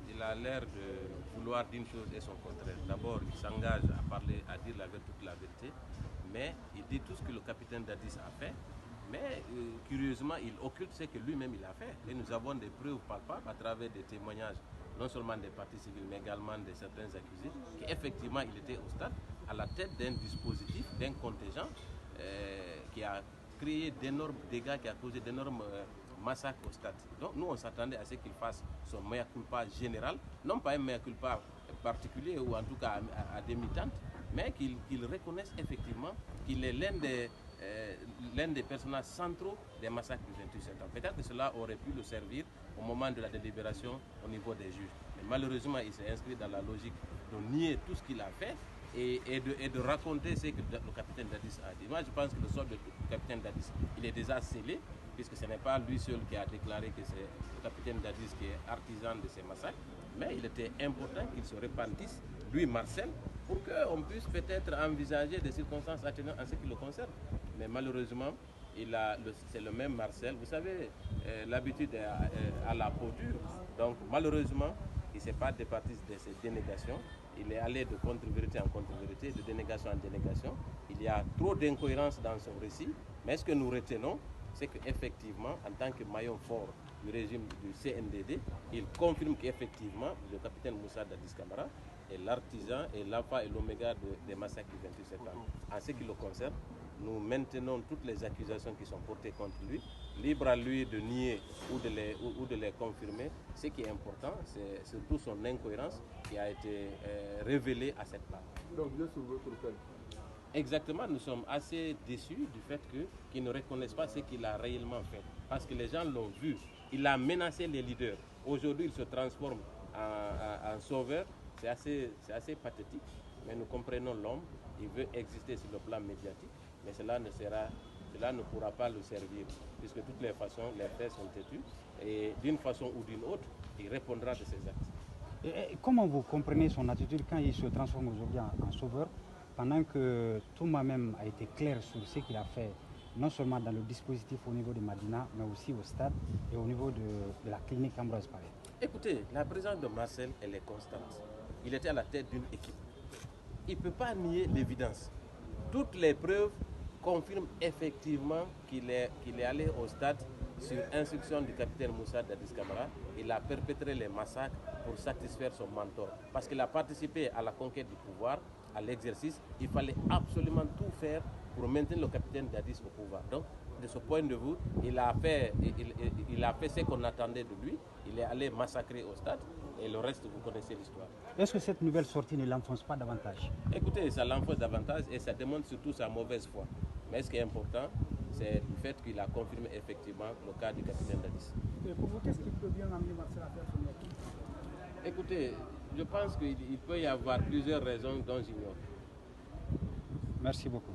il a l'air de vouloir d'une chose et son contraire. D'abord, il s'engage à parler, à dire toute la vérité, mais il dit tout ce que le capitaine Dadis a fait. Mais curieusement, il occulte ce que lui-même il a fait. Et nous avons des preuves palpables à travers des témoignages, non seulement des parties civiles, mais également de certains accusés, qu'effectivement il était au stade à la tête d'un dispositif, d'un contingent qui a créé d'énormes dégâts, qui a causé d'énormes massacres au stade. Donc nous, on s'attendait à ce qu'il fasse son mea culpa général, non pas un mea culpa particulier ou en tout cas à demi-tente, mais qu'il reconnaisse effectivement qu'il est l'un des personnages centraux des massacres du 28 septembre. Peut-être que cela aurait pu le servir au moment de la délibération au niveau des juges. Mais malheureusement, il s'est inscrit dans la logique de nier tout ce qu'il a fait et de raconter ce que le capitaine Dadis a dit. Moi, je pense que le sort du capitaine Dadis, il est déjà scellé, puisque ce n'est pas lui seul qui a déclaré que c'est le capitaine Dadis qui est artisan de ces massacres, mais il était important qu'il se repentisse, lui, Marcel, pour qu'on puisse peut-être envisager des circonstances atténuantes en ce qui le concerne. Mais malheureusement, c'est le même Marcel. Vous savez, l'habitude à la peau dure. Donc malheureusement, il ne s'est pas départi de ces dénégations. Il est allé de contre-vérité en contre-vérité, de dénégation en dénégation. Il y a trop d'incohérences dans son récit. Mais ce que nous retenons, c'est qu'effectivement, en tant que maillon fort du régime du CNDD, il confirme qu'effectivement, le capitaine Moussa Dadis Camara est l'artisan et l'alpha et l'oméga des massacres du 28 septembre. En ce qui le concerne, nous maintenons toutes les accusations qui sont portées contre lui, libre à lui de nier ou de les confirmer. Ce qui est important, c'est surtout son incohérence qui a été révélée à cette part. Donc vous êtes sur votre peine. Exactement, nous sommes assez déçus du fait qu'ils ne reconnaissent pas ce qu'il a réellement fait. Parce que les gens l'ont vu. Il a menacé les leaders. Aujourd'hui, il se transforme en sauveur. C'est assez pathétique. Mais nous comprenons l'homme. Il veut exister sur le plan médiatique. Mais cela ne pourra pas le servir. Puisque de toutes les façons, les faits sont têtus. Et d'une façon ou d'une autre, il répondra de ses actes. Et comment vous comprenez son attitude quand il se transforme aujourd'hui en sauveur, pendant que Touma même a été clair sur ce qu'il a fait, non seulement dans le dispositif au niveau de Madina, mais aussi au stade et au niveau de la clinique Ambroise Paré? Écoutez, la présence de Marcel, elle est constante. Il était à la tête d'une équipe. Il ne peut pas nier l'évidence. Toutes les preuves confirment effectivement qu'il est allé au stade sur instruction du capitaine Moussa Dadis Camara. Il a perpétré les massacres pour satisfaire son mentor. Parce qu'il a participé à la conquête du pouvoir, à l'exercice. Il fallait absolument tout faire pour maintenir le capitaine Dadis au pouvoir. Donc, de ce point de vue, il a fait ce qu'on attendait de lui. Il est allé massacrer au stade. Et le reste, vous connaissez l'histoire. Est-ce que cette nouvelle sortie ne l'enfonce pas davantage? Écoutez, ça l'enfonce davantage et ça démontre surtout sa mauvaise foi. Mais ce qui est important, c'est le fait qu'il a confirmé effectivement le cas du capitaine Dadis. Et pour vous, qu'est-ce qui peut bien amener Marcel à faire son équipe? Écoutez, je pense qu'il peut y avoir plusieurs raisons dont j'ignore. Merci beaucoup.